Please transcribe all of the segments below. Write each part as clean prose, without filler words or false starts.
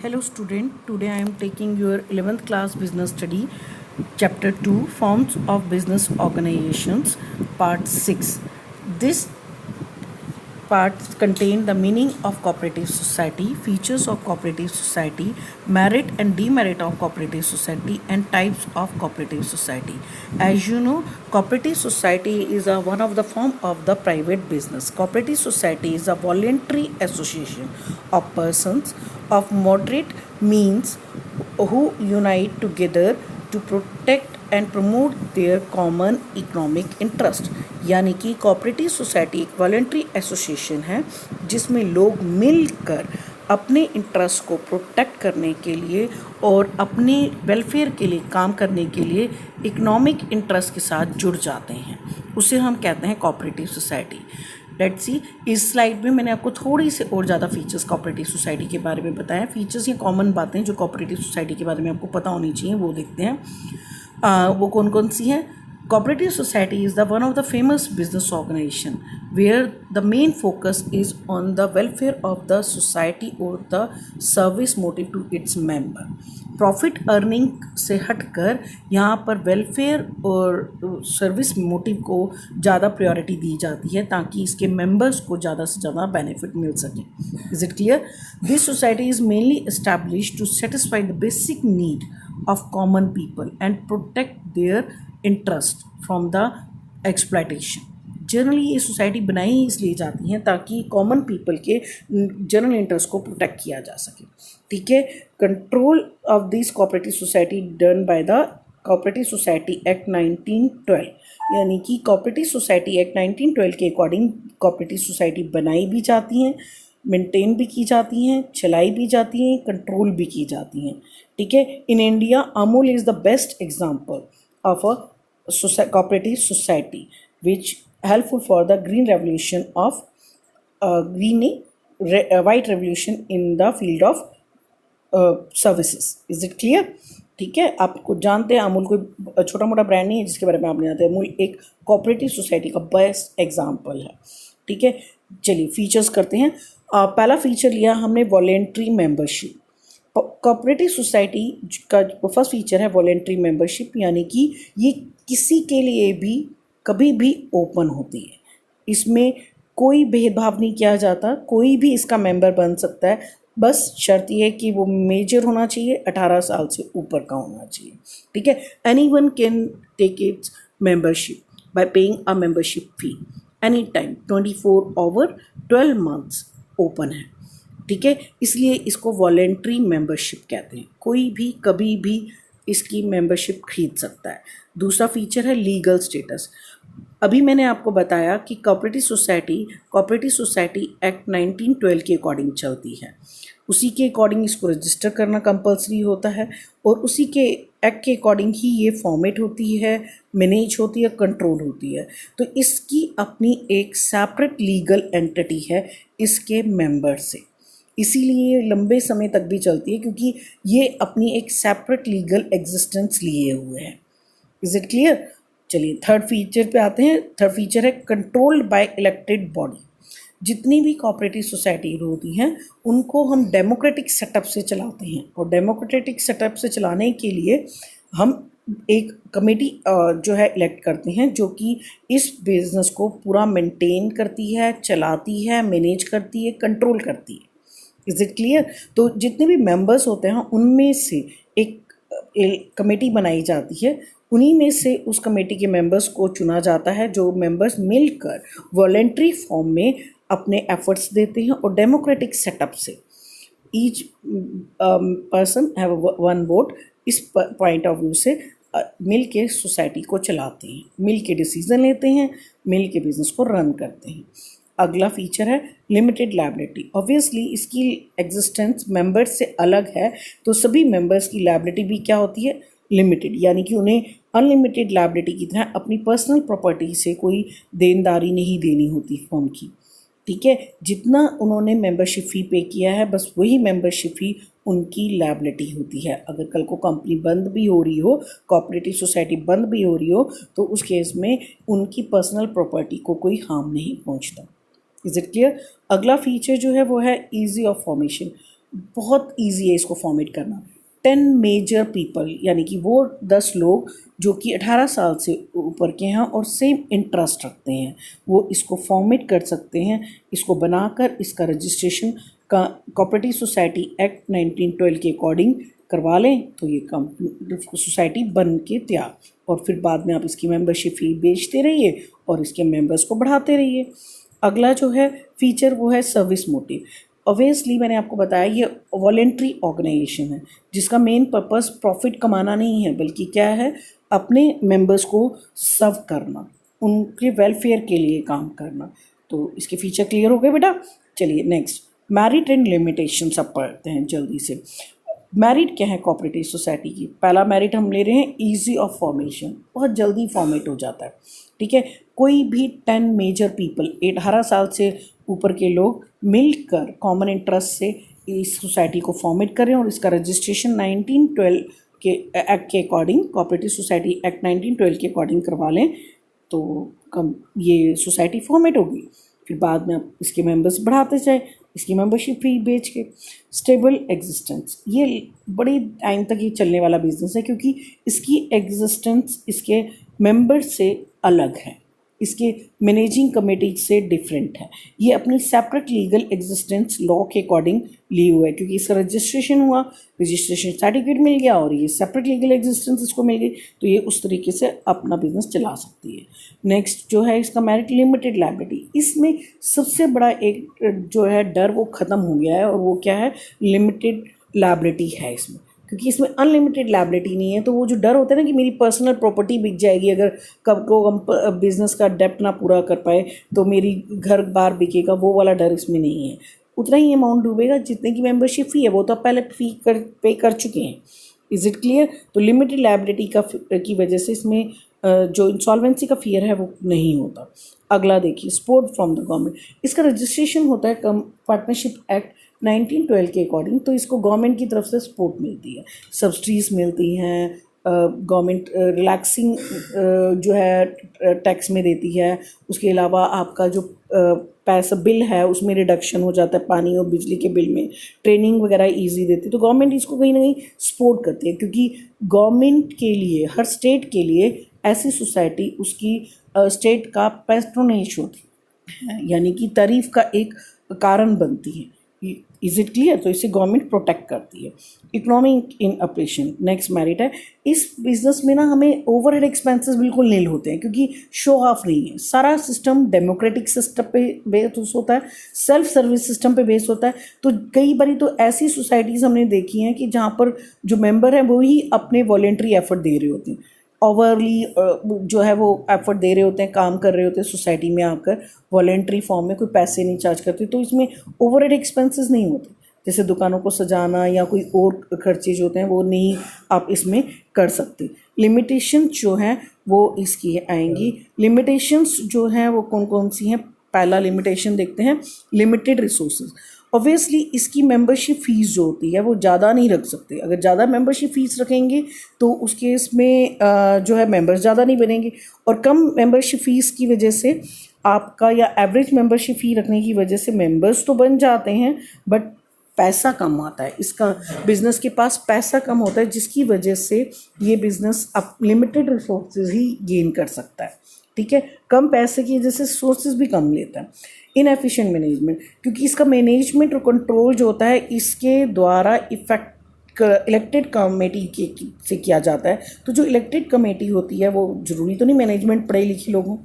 Hello student, today I am taking your 11th class business study chapter 2 forms of business organizations part 6. This parts contain the meaning of cooperative society, features of cooperative society, merit and demerit of cooperative society and types of cooperative society. As you know, cooperative society is one of the form of the private business. Cooperative society is a voluntary association of persons of moderate means who unite together to protect and promote their common economic interest. यानी कि cooperative society एक voluntary association है जिसमें लोग मिलकर अपने interest को protect करने के लिए और अपने वेलफेयर के लिए काम करने के लिए इकोनॉमिक इंटरेस्ट के साथ जुड़ जाते हैं, उसे हम कहते हैं कोऑपरेटिव सोसाइटी। लेट्स सी, इस स्लाइड में मैंने आपको थोड़ी से और ज़्यादा फीचर्स कोऑपरेटिव सोसाइटी के बारे में बताया। फीचर्स या कॉमन बातें जो कोऑपरेटिव सोसाइटी के बारे में आपको पता होनी चाहिए वो देखते हैं। वो कौन कौन सी हैं? Cooperative society is the one of the famous business organization where the main focus is on the welfare of the society or the service motive to its member. Profit earning से हटकर यहाँ पर वेलफेयर और service motive को ज़्यादा priority दी जाती है ताकि इसके मेंबर्स को ज़्यादा से ज़्यादा बेनिफिट मिल सके। Is it clear? This society is mainly established to satisfy the basic need of common people and protect their interest from the exploitation. Generally ये सोसाइटी बनाई इसलिए जाती हैं ताकि कॉमन पीपल के जनरल इंटरेस्ट को प्रोटेक्ट किया जा सके। ठीक है, control of this cooperative society done by the cooperative society act 1912, यानी कि कोऑपरेटिव सोसाइटी एक्ट 1912 के अकॉर्डिंग कोऑपरेटिव सोसाइटी बनाई भी जाती हैं, मेंटेन भी की जाती हैं, चलाई भी जाती हैं, कंट्रोल भी की जाती हैं। ठीक है, in India Amul is the best example of a cooperative society which helpful for the green revolution of white revolution in the field of services. Is it clear? ठीक है, आपको जानते हैं अमूल कोई छोटा मोटा ब्रांड नहीं है जिसके बारे में आप नहीं जानते। अमूल एक कोऑपरेटिव सोसाइटी का बेस्ट एग्जाम्पल है। ठीक है, चलिए फीचर्स करते हैं। पहला फीचर लिया हमने वॉलेंट्री मेंबरशिप। कोऑपरेटिव सोसाइटी का फर्स्ट फीचर है वॉलेंट्री मेंबरशिप, यानी कि ये किसी के लिए भी कभी भी ओपन होती है, इसमें कोई भेदभाव नहीं किया जाता, कोई भी इसका मेंबर बन सकता है। बस शर्त यह है कि वो मेजर होना चाहिए, 18 साल से ऊपर का होना चाहिए। ठीक है, anyone can take its membership by paying a membership fee any time 24 over 12 months open है। ठीक है, इसलिए इसको वॉलेंट्री मेंबरशिप कहते हैं, कोई भी कभी भी इसकी मेंबरशिप खरीद सकता है। दूसरा फीचर है लीगल स्टेटस। अभी मैंने आपको बताया कि कोऑपरेटिव सोसाइटी एक्ट 1912 के अकॉर्डिंग चलती है, उसी के अकॉर्डिंग इसको रजिस्टर करना कंपलसरी होता है और उसी के एक्ट के अकॉर्डिंग ही ये फॉर्मेट होती है, मैनेज होती है, कंट्रोल होती है। तो इसकी अपनी एक सेपरेट लीगल एंटिटी है इसके मेंबर से, इसीलिए लंबे समय तक भी चलती है क्योंकि ये अपनी एक सेपरेट लीगल एग्जिस्टेंस लिए हुए हैं। Is it clear? चलिए थर्ड फीचर पे आते हैं। थर्ड फीचर है कंट्रोल्ड बाय इलेक्टेड बॉडी। जितनी भी कोऑपरेटिव सोसाइटी होती हैं उनको हम डेमोक्रेटिक सेटअप से चलाते हैं और डेमोक्रेटिक सेटअप से चलाने के लिए हम एक कमेटी जो है इलेक्ट करते हैं जो कि इस बिज़नेस को पूरा मेंटेन करती है, चलाती है, मैनेज करती है, कंट्रोल करती है। Is it clear? तो जितने भी मेंबर्स होते हैं उनमें से एक कमेटी बनाई जाती है, उन्हीं में से उस कमेटी के मेंबर्स को चुना जाता है, जो मेंबर्स मिलकर वॉलेंट्री फॉर्म में अपने एफर्ट्स देते हैं और डेमोक्रेटिक सेटअप से each person have one vote. इस पॉइंट ऑफ व्यू से मिल के सोसाइटी को चलाते हैं, मिल के डिसीजन लेते हैं, मिल के बिजनेस को रन करते हैं। अगला फीचर है लिमिटेड लायबिलिटी। ऑब्वियसली इसकी एग्जिस्टेंस मेंबर्स से अलग है, तो सभी मेंबर्स की लायबिलिटी भी क्या होती है? लिमिटेड, यानी कि उन्हें अनलिमिटेड लायबिलिटी की तरह अपनी पर्सनल प्रॉपर्टी से कोई देनदारी नहीं देनी होती फर्म की। ठीक है, जितना उन्होंने मेंबरशिप फ़ी पे किया है बस वही मेंबरशिप फ़ी उनकी लायबिलिटी होती है। अगर कल को कंपनी बंद भी हो रही हो, कोऑपरेटिव सोसाइटी बंद भी हो रही हो, तो उस केस में उनकी पर्सनल प्रॉपर्टी को कोई हार्म नहीं पहुंचता। Is it clear? अगला फीचर जो है वो है ईजी ऑफ फॉर्मेशन। बहुत ईजी है इसको फॉर्मेट करना। 10 मेजर पीपल, यानी कि वो 10 लोग जो कि 18 साल से ऊपर के हैं और सेम इंटरेस्ट रखते हैं, वो इसको फॉर्मेट कर सकते हैं। इसको बनाकर इसका रजिस्ट्रेशन का कोऑपरेटिव सोसाइटी एक्ट 1912 के अकॉर्डिंग करवा लें तो ये सोसाइटी बन के तैयार, और फिर बाद में आप इसकी मेंबरशिप फी बेचते रहिए और इसके मेंबर्स को बढ़ाते रहिए। अगला जो है फीचर वो है सर्विस मोटिव। ऑब्वियसली मैंने आपको बताया ये वॉलेंट्री ऑर्गेनाइजेशन है जिसका मेन पर्पस प्रॉफिट कमाना नहीं है, बल्कि क्या है, अपने मेंबर्स को सर्व करना, उनके वेलफेयर के लिए काम करना। तो इसके फीचर क्लियर हो गए बेटा। चलिए नेक्स्ट, मैरिट एंड लिमिटेशंस अब पढ़ते हैं जल्दी से। मैरिट क्या है कोऑपरेटिव सोसाइटी की? पहला मैरिट हम ले रहे हैं इजी ऑफ फॉर्मेशन, बहुत जल्दी फॉर्मेट हो जाता है। ठीक है, कोई भी 10 मेजर पीपल 18 साल से ऊपर के लोग मिलकर कॉमन इंटरेस्ट से इस सोसाइटी को फॉर्मेट करें और इसका रजिस्ट्रेशन 1912 के एक्ट के अकॉर्डिंग, कोऑपरेटिव सोसाइटी एक्ट 1912 के अकॉर्डिंग करवा लें तो ये सोसाइटी फॉर्मेट होगी। फिर बाद में आप इसके मेंबर्स बढ़ाते जाए, इसकी मेंबरशिप फी बेच के। स्टेबल एग्जिस्टेंस, ये बड़ी टाइम तक ये चलने वाला बिजनेस है क्योंकि इसकी एग्जिस्टेंस इसके मेंबर से अलग है, इसके मैनेजिंग कमेटी से डिफरेंट है। ये अपनी सेपरेट लीगल एग्जिस्टेंस लॉ के अकॉर्डिंग ली हुआ है क्योंकि इसका रजिस्ट्रेशन हुआ, रजिस्ट्रेशन सर्टिफिकेट मिल गया और ये सेपरेट लीगल एग्जिस्टेंस इसको मिल गई, तो ये उस तरीके से अपना बिजनेस चला सकती है। नेक्स्ट जो है इसका मैरिट लिमिटेड लायबिलिटी। इसमें सबसे बड़ा एक जो है डर वो ख़त्म हो गया है, और वो क्या है, लिमिटेड लायबिलिटी है इसमें, क्योंकि इसमें अनलिमिटेड लायबिलिटी नहीं है। तो वो जो डर होता है ना कि मेरी पर्सनल प्रॉपर्टी बिक जाएगी अगर कब को हम बिज़नेस का डेप्ट ना पूरा कर पाए तो मेरी घर बार बिकेगा, वो वाला डर इसमें नहीं है। उतना ही अमाउंट डूबेगा जितने की मेंबरशिप फ़ी है, वो तो पहले पे कर चुके हैं। Is it clear? तो लिमिटेड लायबिलिटी की वजह से इसमें जो इंसॉल्वेंसी का फियर है वो नहीं होता। अगला देखिए, सपोर्ट फ्रॉम द गवर्नमेंट। इसका रजिस्ट्रेशन होता है पार्टनरशिप एक्ट 1912 के अकॉर्डिंग, तो इसको गवर्नमेंट की तरफ से सपोर्ट मिलती है, सब्सिडीज़ मिलती हैं, गवर्नमेंट रिलैक्सिंग जो है टैक्स में देती है। उसके अलावा आपका जो पैसा बिल है उसमें रिडक्शन हो जाता है, पानी और बिजली के बिल में, ट्रेनिंग वगैरह इजी देती है। तो गवर्नमेंट इसको कहीं ना कहीं सपोर्ट करती है क्योंकि गवर्नमेंट के लिए, हर स्टेट के लिए ऐसी सोसाइटी उसकी स्टेट का पैट्रोनेज होती है, यानी कि तारीफ का एक कारण बनती है। Is it clear? तो इसे गवर्नमेंट प्रोटेक्ट करती है। इकोनॉमिक इन ऑपरेशन, नेक्स्ट मेरिट है। इस बिजनेस में ना हमें ओवरहेड एक्सपेंसेस बिल्कुल नील होते हैं क्योंकि शो ऑफ नहीं है। सारा सिस्टम डेमोक्रेटिक सिस्टम पे बेस होता है, सेल्फ सर्विस सिस्टम पे बेस होता है। तो कई बार तो ऐसी सोसाइटीज़ हमने देखी हैं कि जहाँ पर जो मेंबर हैं वो ही अपने वॉलेंट्री एफर्ट दे रहे होते हैं, ओवरली जो है वो एफर्ट दे रहे होते हैं, काम कर रहे होते हैं सोसाइटी में आकर, वॉलेंट्री फॉर्म में, कोई पैसे नहीं चार्ज करते, तो इसमें ओवरहेड एक्सपेंसेस नहीं होते। जैसे दुकानों को सजाना या कोई और खर्चे जो होते हैं वो नहीं आप इसमें कर सकते। लिमिटेशंस जो हैं वो इसकी आएंगी। लिमिटेशंस जो हैं वो कौन कौन सी हैं? पहला लिमिटेशन देखते हैं, लिमिटेड रिसोर्सेज। ऑब्वियसली इसकी मेंबरशिप फ़ीस जो होती है वो ज़्यादा नहीं रख सकते। अगर ज़्यादा मेंबरशिप फ़ीस रखेंगे तो उस केस में जो है मेंबर्स ज़्यादा नहीं बनेंगे, और कम मेंबरशिप फ़ीस की वजह से आपका, या एवरेज मेंबरशिप फ़ी रखने की वजह से मेंबर्स तो बन जाते हैं बट पैसा कम आता है, इसका बिज़नेस के पास पैसा कम होता है, जिसकी वजह से ये बिज़नेस अब लिमिटेड रिसोर्सेज ही गेन कर सकता है। ठीक है, कम पैसे की वजह से सोर्सेज भी कम लेता है। इनएफिशिएंट मैनेजमेंट, क्योंकि इसका मैनेजमेंट और कंट्रोल जो होता है इसके द्वारा इलेक्टेड कमेटी से किया जाता है। तो जो इलेक्टेड कमेटी होती है वो ज़रूरी तो नहीं मैनेजमेंट पढ़े लिखे लोग हों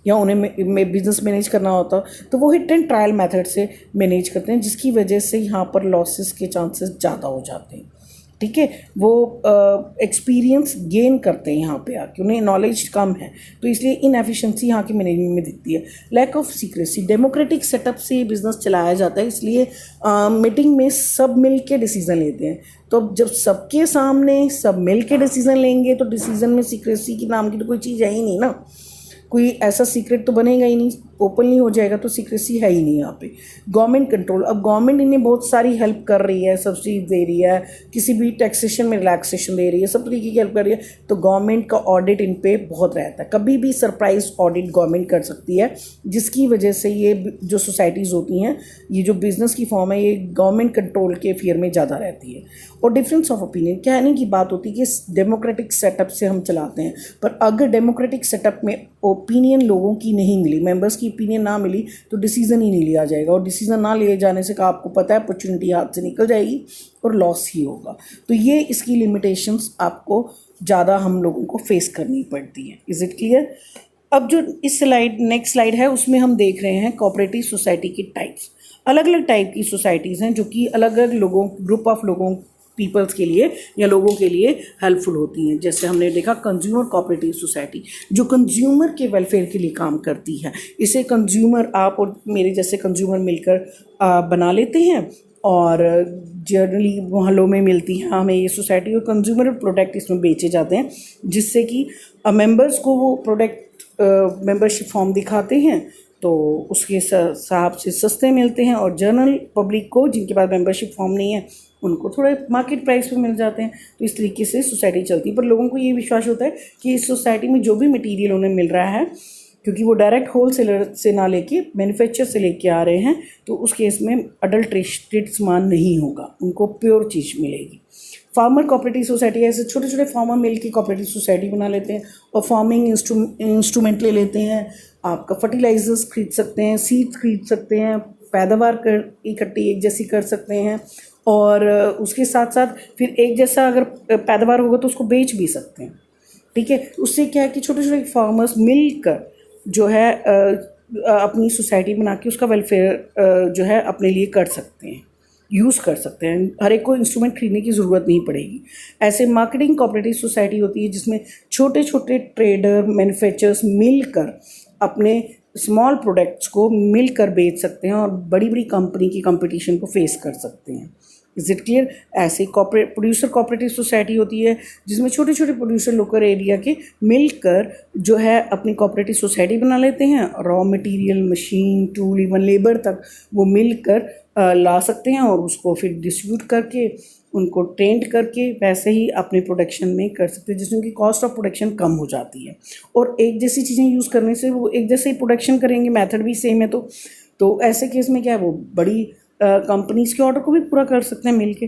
या उन्हें बिजनेस मैनेज करना होता, तो वो हिट एंड ट्रायल मेथड से मैनेज करते हैं, जिसकी वजह से यहाँ पर लॉसेस के चांसेस ज़्यादा हो जाते हैं। ठीक है, वो एक्सपीरियंस गेन करते हैं यहाँ पे आके, उन्हें नॉलेज कम है, तो इसलिए इनएफिशिएंसी यहाँ के मैनेजमेंट में दिखती है। Lack of secrecy, democratic setup से ये बिज़नेस चलाया जाता है, इसलिए मीटिंग में सब मिल के डिसीज़न लेते हैं। तो जब सबके सामने सब मिल के डिसीज़न लेंगे तो डिसीज़न में सीक्रेसी की नाम की तो कोई चीज़ है ही नहीं ना। कोई ऐसा सीक्रेट तो बनेगा ही नहीं, ओपनली हो जाएगा तो सीक्रेसी है ही नहीं यहाँ पे। गवर्नमेंट कंट्रोल, अब गवर्नमेंट इन्हें बहुत सारी हेल्प कर रही है, सब्सिडी दे रही है, किसी भी टैक्सेशन में रिलैक्सेशन दे रही है, सब तरीके की हेल्प कर रही है, तो गवर्नमेंट का ऑडिट इन पे बहुत रहता है। कभी भी सरप्राइज ऑडिट गवर्नमेंट कर सकती है, जिसकी वजह से ये जो सोसाइटीज़ होती हैं, ये जो बिज़नेस की फॉर्म है, ये गवर्नमेंट कंट्रोल के फेयर में ज़्यादा रहती है। और डिफरेंस ऑफ ओपिनियन कहने की बात होती है कि डेमोक्रेटिक सेटअप से हम चलाते हैं, पर अगर डेमोक्रेटिक सेटअप में ओपिनियन लोगों की नहीं मिली, मेंबर्स की ओपिनियन ना मिली, तो डिसीजन ही नहीं लिया जाएगा, और डिसीजन ना लिए जाने से आपको पता है अपॉर्चुनिटी हाथ से निकल जाएगी और लॉस ही होगा। तो ये इसकी लिमिटेशंस आपको ज़्यादा हम लोगों को फेस करनी पड़ती है। Is it clear? अब जो इस स्लाइड नेक्स्ट स्लाइड है उसमें हम देख रहे हैं कोऑपरेटिव सोसाइटी की टाइप्स। अलग अलग टाइप की सोसाइटीज़ हैं जो कि अलग अलग लोगों, ग्रुप ऑफ लोगों, पीपल्स के लिए या लोगों के लिए हेल्पफुल होती हैं। जैसे हमने देखा कंज्यूमर कोऑपरेटिव सोसाइटी, जो कंज्यूमर के वेलफेयर के लिए काम करती है। इसे कंज्यूमर, आप और मेरे जैसे कंज्यूमर मिलकर बना लेते हैं, और जनरली मोहल्लों में मिलती हैं हमें ये सोसाइटी, और कंज्यूमर प्रोडक्ट इसमें बेचे जाते हैं, जिससे कि मेंबर्स को वो प्रोडक्ट मेंबरशिप फॉर्म दिखाते हैं तो उसके हिसाब से सस्ते मिलते हैं, और जनरल पब्लिक को जिनके पास मेंबरशिप फॉर्म नहीं है उनको थोड़े मार्केट प्राइस पे मिल जाते हैं। तो इस तरीके से सोसाइटी चलती है। पर लोगों को ये विश्वास होता है कि इस सोसाइटी में जो भी मटेरियल उन्हें मिल रहा है, क्योंकि वो डायरेक्ट होल सेलर से ना लेके मैन्युफैक्चर से लेके आ रहे हैं, तो उस केस में अडल्ट्रेटेड सामान नहीं होगा, उनको प्योर चीज़ मिलेगी। फार्मर कोऑपरेटिव सोसाइटी, ऐसे छोटे छोटे फार्मर मिल के कोऑपरेटिव सोसाइटी बना लेते हैं और फार्मिंग इंस्ट्रूमेंट ले लेते हैं, आपका फर्टिलाइजर्स खरीद सकते हैं, सीड्स खरीद सकते हैं, पैदावार कर इकट्ठी एक जैसी कर सकते हैं, और उसके साथ साथ फिर एक जैसा अगर पैदावार होगा तो उसको बेच भी सकते हैं। ठीक है, उससे क्या है कि छोटे छोटे फार्मर्स मिलकर जो है अपनी सोसाइटी बना के उसका वेलफेयर जो है अपने लिए कर सकते हैं, यूज़ कर सकते हैं। हर एक को इंस्ट्रूमेंट खरीदने की ज़रूरत नहीं पड़ेगी। ऐसे मार्केटिंग कोऑपरेटिव सोसाइटी होती है जिसमें छोटे छोटे ट्रेडर, मैन्युफैक्चरर्स मिलकर अपने स्मॉल प्रोडक्ट्स को मिलकर बेच सकते हैं और बड़ी बड़ी कंपनी की कंपटीशन को फेस कर सकते हैं। Is it clear? ऐसे प्रोड्यूसर कोऑपरेटिव सोसाइटी होती है जिसमें छोटे छोटे प्रोड्यूसर लोकल एरिया के मिलकर जो है अपनी कोऑपरेटिव सोसाइटी बना लेते हैं। Raw material, machine, tool, even labour तक वो मिलकर ला सकते हैं और उसको फिर डिस्ट्रीब्यूट करके उनको ट्रेंड करके वैसे ही अपने प्रोडक्शन में कर सकते हैं, जिसमें उनकी कॉस्ट ऑफ प्रोडक्शन कम हो जाती है। और एक जैसी चीज़ें यूज़ करने से वो एक जैसे ही प्रोडक्शन करेंगे, मेथड भी सेम है, तो ऐसे केस में क्या है, वो बड़ी कंपनीज़ के ऑर्डर को भी पूरा कर सकते हैं मिलके।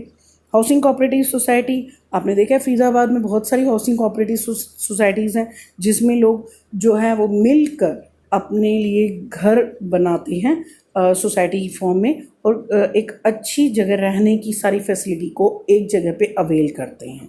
हाउसिंग कोऑपरेटिव सोसाइटी, आपने देखा है फरीदाबाद में बहुत सारी हाउसिंग कोऑपरेटिव सोसाइटीज़ हैं जिसमें लोग जो है वो मिलकर अपने लिए घर बनाते हैं सोसाइटी की फॉर्म में, और एक अच्छी जगह रहने की सारी फैसिलिटी को एक जगह पे अवेल करते हैं।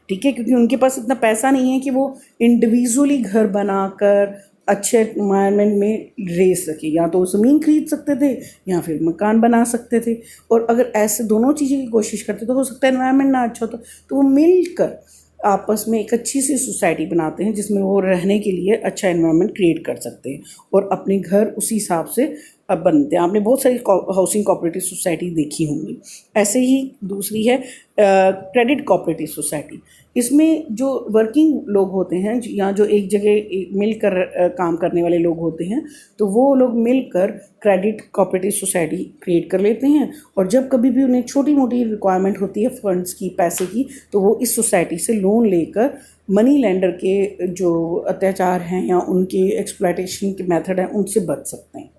ठीक है, क्योंकि उनके पास इतना पैसा नहीं है कि वो इंडिविजुअली घर बनाकर अच्छे एनवायरनमेंट में रह सके। या तो वो ज़मीन खरीद सकते थे या फिर मकान बना सकते थे, और अगर ऐसे दोनों चीज़ें की कोशिश करते तो हो सकता है एनवायरनमेंट ना अच्छा होता, तो वो मिलकर आपस में एक अच्छी सी सोसाइटी बनाते हैं जिसमें वो रहने के लिए अच्छा एनवायरनमेंट क्रिएट कर सकते हैं और अपने घर उसी हिसाब से अब बनते हैं। आपने बहुत सारी हाउसिंग कोऑपरेटिव सोसाइटी देखी होंगी। ऐसे ही दूसरी है क्रेडिट कोऑपरेटिव सोसाइटी। इसमें जो वर्किंग लोग होते हैं या जो एक जगह मिलकर काम करने वाले लोग होते हैं, तो वो लोग मिलकर क्रेडिट कोऑपरेटिव सोसाइटी क्रिएट कर लेते हैं, और जब कभी भी उन्हें छोटी मोटी रिक्वायरमेंट होती है फंड्स की, पैसे की, तो वो इस सोसाइटी से लोन लेकर मनी लेंडर के जो अत्याचार हैं या उनके एक्सप्लॉयटेशन के मेथड हैं उनसे बच सकते हैं।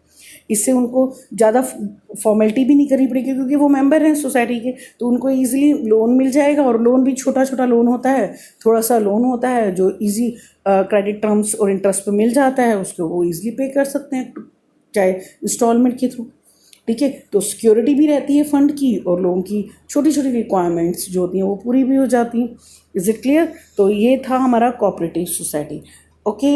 इससे उनको ज़्यादा फॉर्मेलिटी भी नहीं करनी पड़ेगी क्योंकि वो मेंबर हैं सोसाइटी के, तो उनको इजीली लोन मिल जाएगा। और लोन भी छोटा छोटा लोन होता है, थोड़ा सा लोन होता है जो इजी क्रेडिट टर्म्स और इंटरेस्ट पे मिल जाता है, उसको वो इजीली पे कर सकते हैं चाहे इंस्टॉलमेंट के थ्रू। ठीक है, तो सिक्योरिटी भी रहती है फंड की और लोगों की छोटी छोटी रिक्वायरमेंट्स जो होती हैं वो पूरी भी हो जाती हैं। Is it clear? तो ये था हमारा कोऑपरेटिव सोसाइटी। ओके।